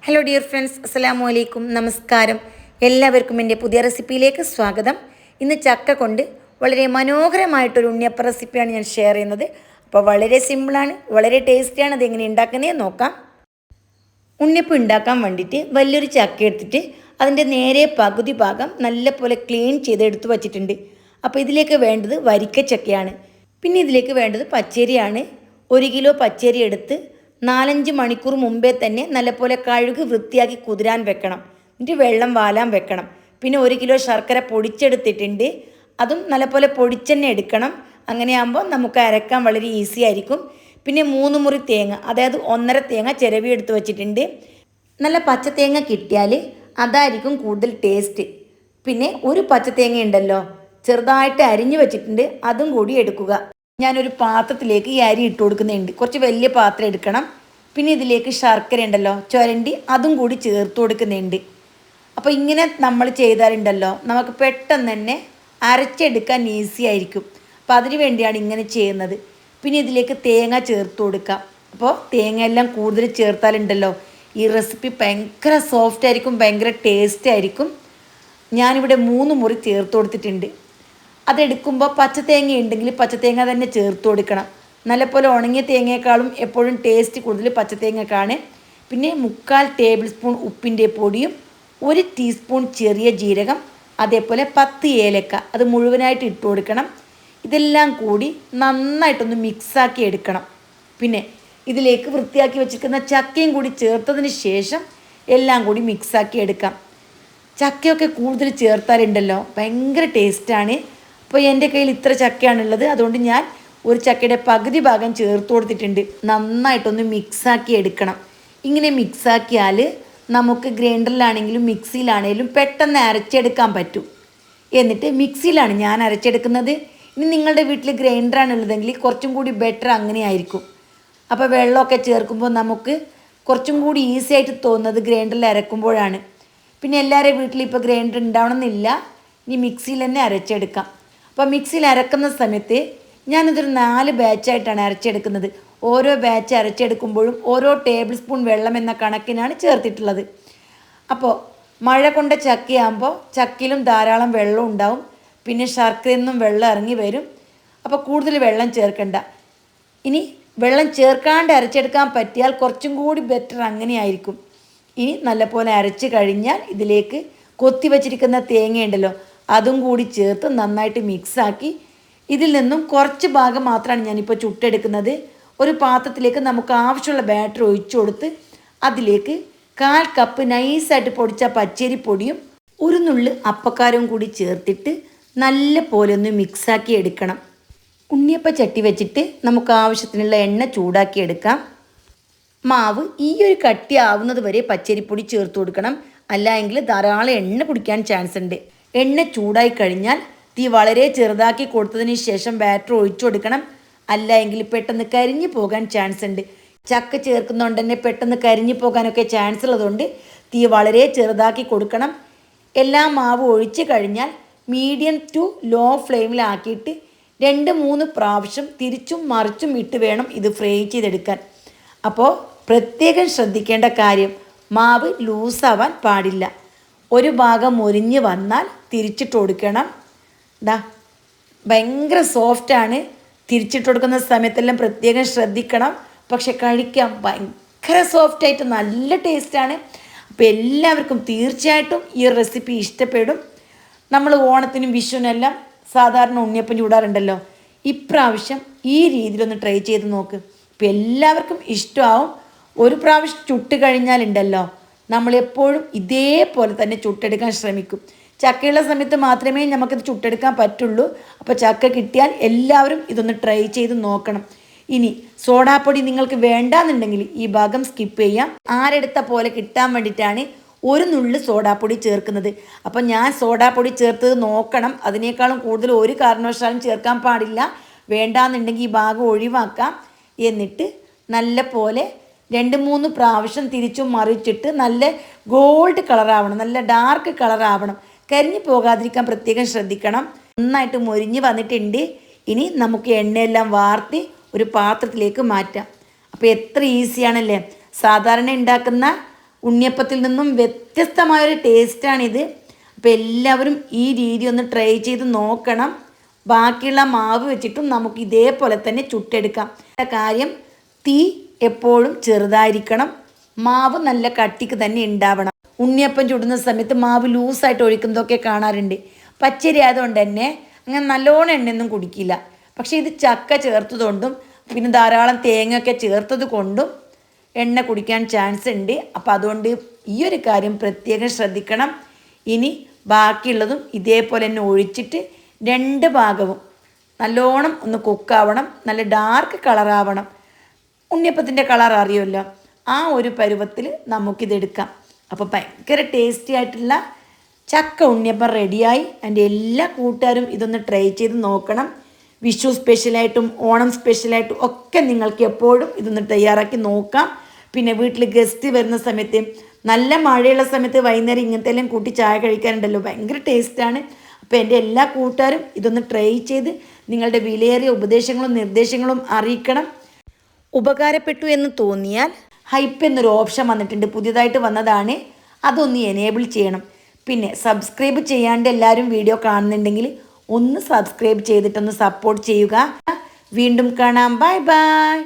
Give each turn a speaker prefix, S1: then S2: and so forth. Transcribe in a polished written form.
S1: Hello dear friends, അസ്സലാമു അലൈക്കും, നമസ്കാരം. എല്ലാവർക്കും എൻ്റെ പുതിയ റെസിപ്പിയിലേക്ക് സ്വാഗതം. ഇന്ന് ചക്ക കൊണ്ട് വളരെ മനോഹരമായിട്ടൊരു ഉണ്ണിയപ്പ റെസിപ്പിയാണ് ഞാൻ ഷെയർ ചെയ്യുന്നത്. അപ്പോൾ വളരെ സിമ്പിളാണ്, വളരെ ടേസ്റ്റിയാണ്. അതെങ്ങനെ ഉണ്ടാക്കുന്നതെന്ന് നോക്കാം. ഉണ്ണിയപ്പം ഉണ്ടാക്കാൻ വേണ്ടിയിട്ട് വലിയൊരു ചക്ക എടുത്തിട്ട് അതിൻ്റെ നേരെ പകുതി ഭാഗം നല്ലപോലെ ക്ലീൻ ചെയ്തെടുത്ത് വച്ചിട്ടുണ്ട്. അപ്പോൾ ഇതിലേക്ക് വേണ്ടത് വരിക്കച്ചക്കയാണ്. പിന്നെ ഇതിലേക്ക് വേണ്ടത് പച്ചരിയാണ്. 1 കിലോ പച്ചരി എടുത്ത് 4-5 മണിക്കൂർ മുമ്പേ തന്നെ നല്ലപോലെ കഴുകി വൃത്തിയാക്കി കുതിരാൻ വെക്കണം. എന്നിട്ട് വെള്ളം വാലാൻ വെക്കണം. പിന്നെ 1 കിലോ ശർക്കര പൊടിച്ചെടുത്തിട്ടുണ്ട്. അതും നല്ലപോലെ പൊടിച്ചെന്നെ എടുക്കണം. അങ്ങനെയാകുമ്പോൾ നമുക്ക് അരക്കാൻ വളരെ ഈസി ആയിരിക്കും. പിന്നെ 3 മുറി തേങ്ങ, അതായത് 1.5 തേങ്ങ ചിരവി എടുത്ത് വെച്ചിട്ടുണ്ട്. നല്ല പച്ച തേങ്ങ കിട്ടിയാൽ അതായിരിക്കും കൂടുതൽ ടേസ്റ്റ്. പിന്നെ ഒരു പച്ച തേങ്ങ ഉണ്ടല്ലോ, ചെറുതായിട്ട് അരിഞ്ഞു വെച്ചിട്ടുണ്ട്, അതും കൂടി എടുക്കുക. ഞാനൊരു പാത്രത്തിലേക്ക് ഈ അരി ഇട്ട് കൊടുക്കുന്നുണ്ട്. കുറച്ച് വലിയ പാത്രം എടുക്കണം. പിന്നെ ഇതിലേക്ക് ശർക്കര ഉണ്ടല്ലോ ചുരണ്ടി, അതും കൂടി ചേർത്ത് കൊടുക്കുന്നുണ്ട്. അപ്പോൾ ഇങ്ങനെ നമ്മൾ ചെയ്താലുണ്ടല്ലോ നമുക്ക് പെട്ടെന്ന് തന്നെ അരച്ചെടുക്കാൻ ഈസി ആയിരിക്കും. അപ്പോൾ അതിന് വേണ്ടിയാണ് ഇങ്ങനെ ചെയ്യുന്നത്. പിന്നെ ഇതിലേക്ക് തേങ്ങ ചേർത്ത് കൊടുക്കാം. അപ്പോൾ തേങ്ങ എല്ലാം കൂടുതൽ ചേർത്താലുണ്ടല്ലോ ഈ റെസിപ്പി ഭയങ്കര സോഫ്റ്റ് ആയിരിക്കും, ഭയങ്കര ടേസ്റ്റ് ആയിരിക്കും. ഞാനിവിടെ 3 മുറി ചേർത്ത് കൊടുത്തിട്ടുണ്ട്. അതെടുക്കുമ്പോൾ പച്ചത്തേങ്ങ ഉണ്ടെങ്കിൽ പച്ചത്തേങ്ങ തന്നെ ചേർത്ത് കൊടുക്കണം. നല്ലപോലെ ഉണങ്ങിയ തേങ്ങയെക്കാളും എപ്പോഴും ടേസ്റ്റ് കൂടുതൽ പച്ചത്തേങ്ങക്കാണ്. പിന്നെ 3/4 ടേബിൾ സ്പൂൺ ഉപ്പിൻ്റെ പൊടിയും 1 ടീസ്പൂൺ ചെറിയ ജീരകം, അതേപോലെ 10 ഏലക്ക, അത് മുഴുവനായിട്ട് ഇട്ട് കൊടുക്കണം. ഇതെല്ലാം കൂടി നന്നായിട്ടൊന്ന് മിക്സാക്കി എടുക്കണം. പിന്നെ ഇതിലേക്ക് വൃത്തിയാക്കി വെച്ചിരിക്കുന്ന ചക്കയും കൂടി ചേർത്തതിന് ശേഷം എല്ലാം കൂടി മിക്സാക്കി എടുക്കാം. ചക്കയൊക്കെ കൂടുതൽ ചേർത്താലുണ്ടല്ലോ ഭയങ്കര ടേസ്റ്റാണ്. അപ്പോൾ എൻ്റെ കയ്യിൽ ഇത്ര ചക്കയാണുള്ളത്, അതുകൊണ്ട് ഞാൻ ഒരു ചക്കയുടെ പകുതി ഭാഗം ചേർത്ത് കൊടുത്തിട്ടുണ്ട്. നന്നായിട്ടൊന്ന് മിക്സാക്കി എടുക്കണം. ഇങ്ങനെ മിക്സാക്കിയാൽ നമുക്ക് ഗ്രൈൻഡറിലാണെങ്കിലും മിക്സിയിലാണെങ്കിലും പെട്ടെന്ന് അരച്ചെടുക്കാൻ പറ്റും. എന്നിട്ട് മിക്സിയിലാണ് ഞാൻ അരച്ചെടുക്കുന്നത്. ഇനി നിങ്ങളുടെ വീട്ടിൽ ഗ്രൈൻഡറാണ് ഉള്ളതെങ്കിൽ കുറച്ചും കൂടി ബെറ്റർ അങ്ങനെ ആയിരിക്കും. അപ്പോൾ വെള്ളമൊക്കെ ചേർക്കുമ്പോൾ നമുക്ക് കുറച്ചും കൂടി ഈസി ആയിട്ട് തോന്നുന്നത് ഗ്രൈൻഡറിൽ അരക്കുമ്പോഴാണ്. പിന്നെ എല്ലാവരുടെയും വീട്ടിൽ ഇപ്പോൾ ഗ്രൈൻഡർ ഉണ്ടാവണമെന്നില്ല, ഇനി മിക്സിയിൽ തന്നെ അരച്ചെടുക്കാം. അപ്പോൾ മിക്സിയിൽ അരക്കുന്ന സമയത്ത് ഞാനിതൊരു 4 ബാച്ചായിട്ടാണ് അരച്ചെടുക്കുന്നത്. ഓരോ ബാച്ച് അരച്ചെടുക്കുമ്പോഴും ഓരോ ടേബിൾ സ്പൂൺ വെള്ളം എന്ന കണക്കിനാണ് ചേർത്തിട്ടുള്ളത്. അപ്പോൾ മഴ കൊണ്ട ചക്കയാകുമ്പോൾ ചക്കയിലും ധാരാളം വെള്ളം ഉണ്ടാവും. പിന്നെ ശർക്കരയിൽ നിന്നും വെള്ളം ഇറങ്ങി വരും. അപ്പോൾ കൂടുതൽ വെള്ളം ചേർക്കണ്ട. ഇനി വെള്ളം ചേർക്കാണ്ട് അരച്ചെടുക്കാൻ പറ്റിയാൽ കുറച്ചും കൂടി ബെറ്റർ അങ്ങനെയായിരിക്കും. ഇനി നല്ലപോലെ അരച്ച് കഴിഞ്ഞാൽ ഇതിലേക്ക് കൊത്തി വച്ചിരിക്കുന്ന തേങ്ങയുണ്ടല്ലോ അതും കൂടി ചേർത്ത് നന്നായിട്ട് മിക്സാക്കി ഇതിൽ നിന്നും കുറച്ച് ഭാഗം മാത്രമാണ് ഞാനിപ്പോൾ ചുട്ടെടുക്കുന്നത്. ഒരു പാത്രത്തിലേക്ക് നമുക്ക് ആവശ്യമുള്ള ബാറ്റർ ഒഴിച്ചു കൊടുത്ത് അതിലേക്ക് 1/4 കപ്പ് നൈസായിട്ട് പൊടിച്ച പച്ചരിപ്പൊടിയും 1 നുള്ള് അപ്പക്കാരവും കൂടി ചേർത്തിട്ട് നല്ല പോലെ ഒന്ന് മിക്സാക്കി എടുക്കണം. ഉണ്ണിയപ്പ ചട്ടി വെച്ചിട്ട് നമുക്ക് ആവശ്യത്തിനുള്ള എണ്ണ ചൂടാക്കി എടുക്കാം. മാവ് ഈ ഒരു കട്ടി ആവുന്നത് വരെ പച്ചരിപ്പൊടി ചേർത്ത് കൊടുക്കണം, അല്ല എങ്കിൽ ധാരാളം എണ്ണ കുടിക്കാൻ ചാൻസ് ഉണ്ട്. എണ്ണ ചൂടായി കഴിഞ്ഞാൽ തീ വളരെ ചെറുതാക്കി കൊടുത്തതിന് ശേഷം ബാറ്റർ ഒഴിച്ചു കൊടുക്കണം, അല്ല എങ്കിൽ പെട്ടെന്ന് കരിഞ്ഞു പോകാൻ ചാൻസ് ഉണ്ട്. ചക്ക ചേർക്കുന്നതുകൊണ്ട് തന്നെ പെട്ടെന്ന് കരിഞ്ഞു പോകാനൊക്കെ ചാൻസ് ഉള്ളതുകൊണ്ട് തീ വളരെ ചെറുതാക്കി കൊടുക്കണം. എല്ലാ മാവ് ഒഴിച്ച് കഴിഞ്ഞാൽ മീഡിയം ടു ലോ ഫ്ലെയിമിലാക്കിയിട്ട് 2-3 പ്രാവശ്യം തിരിച്ചും മറിച്ചും ഇട്ട് വേണം ഇത് ഫ്രൈ ചെയ്തെടുക്കാൻ. അപ്പോൾ പ്രത്യേകം ശ്രദ്ധിക്കേണ്ട കാര്യം, മാവ് ലൂസാവാൻ പാടില്ല. ഒരു ഭാഗം മൊരിഞ്ഞ് വന്നാൽ തിരിച്ചിട്ട് കൊടുക്കണം. ഭയങ്കര സോഫ്റ്റാണ്. തിരിച്ചിട്ട് കൊടുക്കുന്ന സമയത്തെല്ലാം പ്രത്യേകം ശ്രദ്ധിക്കണം. പക്ഷെ കഴിക്കാൻ ഭയങ്കര സോഫ്റ്റായിട്ട് നല്ല ടേസ്റ്റാണ്. അപ്പോൾ എല്ലാവർക്കും തീർച്ചയായിട്ടും ഈ റെസിപ്പി ഇഷ്ടപ്പെടും. നമ്മൾ ഓണത്തിനും വിഷുവിനെല്ലാം സാധാരണ ഉണ്ണിയപ്പം ചൂടാറുണ്ടല്ലോ, ഇപ്രാവശ്യം ഈ രീതിയിലൊന്ന് ട്രൈ ചെയ്ത് നോക്ക്. അപ്പോൾ എല്ലാവർക്കും ഇഷ്ടമാവും. ഒരു പ്രാവശ്യം ചുട്ട് കഴിഞ്ഞാലുണ്ടല്ലോ നമ്മളെപ്പോഴും ഇതേപോലെ തന്നെ ചുട്ടെടുക്കാൻ ശ്രമിക്കും. ചക്കയുള്ള സമയത്ത് മാത്രമേ നമുക്കിത് ചുട്ടെടുക്കാൻ പറ്റുള്ളൂ. അപ്പോൾ ചക്ക കിട്ടിയാൽ എല്ലാവരും ഇതൊന്ന് ട്രൈ ചെയ്ത് നോക്കണം. ഇനി സോഡാപ്പൊടി നിങ്ങൾക്ക് വേണ്ടാന്നുണ്ടെങ്കിൽ ഈ ഭാഗം സ്കിപ്പ് ചെയ്യാം. ആരെടുത്ത പോലെ കിട്ടാൻ വേണ്ടിയിട്ടാണ് 1 നുള്ള് സോഡാപ്പൊടി ചേർക്കുന്നത്. അപ്പം ഞാൻ സോഡാപ്പൊടി ചേർത്തത് നോക്കണം. അതിനേക്കാളും കൂടുതൽ ഒരു കാരണവശാലും ചേർക്കാൻ പാടില്ല. വേണ്ടാന്നുണ്ടെങ്കിൽ ഈ ഭാഗം ഒഴിവാക്കാം. എന്നിട്ട് നല്ല പോലെ 2-3 പ്രാവശ്യം തിരിച്ചും മറിച്ചിട്ട് നല്ല ഗോൾഡ് കളറാവണം, നല്ല ഡാർക്ക് കളറാവണം. കരിഞ്ഞു പോകാതിരിക്കാൻ പ്രത്യേകം ശ്രദ്ധിക്കണം. നന്നായിട്ട് മൊരിഞ്ഞ് വന്നിട്ടുണ്ട്. ഇനി നമുക്ക് എണ്ണയെല്ലാം വാർത്തി ഒരു പാത്രത്തിലേക്ക് മാറ്റാം. അപ്പോൾ എത്ര ഈസിയാണല്ലേ. സാധാരണ ഉണ്ടാക്കുന്ന ഉണ്ണിയപ്പത്തിൽ നിന്നും വ്യത്യസ്തമായൊരു ടേസ്റ്റാണിത്. അപ്പോൾ എല്ലാവരും ഈ രീതി ഒന്ന് ട്രൈ ചെയ്ത് നോക്കണം. ബാക്കിയുള്ള മാവ് വെച്ചിട്ടും നമുക്ക് ഇതേപോലെ തന്നെ ചുട്ടെടുക്കാം. കാര്യം തീ എപ്പോഴും ചെറുതായിരിക്കണം, മാവ് നല്ല കട്ടിക്ക് തന്നെ ഉണ്ടാവണം. ഉണ്ണിയപ്പം ചുടുന്ന സമയത്ത് മാവ് ലൂസായിട്ട് ഒഴിക്കുന്നതൊക്കെ കാണാറുണ്ട്. പച്ചരി ആയതുകൊണ്ട് തന്നെ അങ്ങനെ നല്ലോണം എണ്ണയൊന്നും കുടിക്കില്ല. പക്ഷേ ഇത് ചക്ക ചേർത്തതുകൊണ്ടും പിന്നെ ധാരാളം തേങ്ങയൊക്കെ ചേർത്തത് കൊണ്ടും എണ്ണ കുടിക്കാൻ ചാൻസ് ഉണ്ട്. അപ്പോൾ അതുകൊണ്ട് ഈ ഒരു കാര്യം പ്രത്യേകം ശ്രദ്ധിക്കണം. ഇനി ബാക്കിയുള്ളതും ഇതേപോലെ തന്നെ ഒഴിച്ചിട്ട് രണ്ട് ഭാഗവും നല്ലോണം ഒന്ന് കുക്കാവണം, നല്ല ഡാർക്ക് കളറാവണം. ഉണ്ണിയപ്പത്തിൻ്റെ കളർ അറിയുമല്ലോ, ആ ഒരു പരുവത്തിൽ നമുക്കിതെടുക്കാം. അപ്പോൾ ഭയങ്കര ടേസ്റ്റി ആയിട്ടുള്ള ചക്ക ഉണ്ണിയപ്പം റെഡിയായി. എൻ്റെ എല്ലാ കൂട്ടുകാരും ഇതൊന്ന് ട്രൈ ചെയ്ത് നോക്കണം. വിഷു സ്പെഷ്യലായിട്ടും ഓണം സ്പെഷ്യലായിട്ടും ഒക്കെ നിങ്ങൾക്ക് എപ്പോഴും ഇതൊന്ന് തയ്യാറാക്കി നോക്കാം. പിന്നെ വീട്ടിൽ ഗസ്റ്റ് വരുന്ന സമയത്ത്, നല്ല മഴയുള്ള സമയത്ത് വൈകുന്നേരം ഇങ്ങനത്തെ എല്ലാം കൂട്ടി ചായ കഴിക്കാനുണ്ടല്ലോ, ഭയങ്കര ടേസ്റ്റാണ്. അപ്പോൾ എൻ്റെ എല്ലാ കൂട്ടുകാരും ഇതൊന്ന് ട്രൈ ചെയ്ത് നിങ്ങളുടെ വിലയേറിയ ഉപദേശങ്ങളും നിർദ്ദേശങ്ങളും അറിയിക്കണം. ഉപകാരപ്പെട്ടു എന്ന് തോന്നിയാൽ ഹൈപ്പ് എന്നൊരു ഓപ്ഷൻ വന്നിട്ടുണ്ട്, പുതിയതായിട്ട് വന്നതാണ്, അതൊന്ന് എനേബിൾ ചെയ്യണം. പിന്നെ സബ്സ്ക്രൈബ് ചെയ്യാണ്ട് എല്ലാവരും വീഡിയോ കാണുന്നുണ്ടെങ്കിൽ ഒന്ന് സബ്സ്ക്രൈബ് ചെയ്തിട്ടൊന്ന് സപ്പോർട്ട് ചെയ്യുക. വീണ്ടും കാണാം. Bye bye.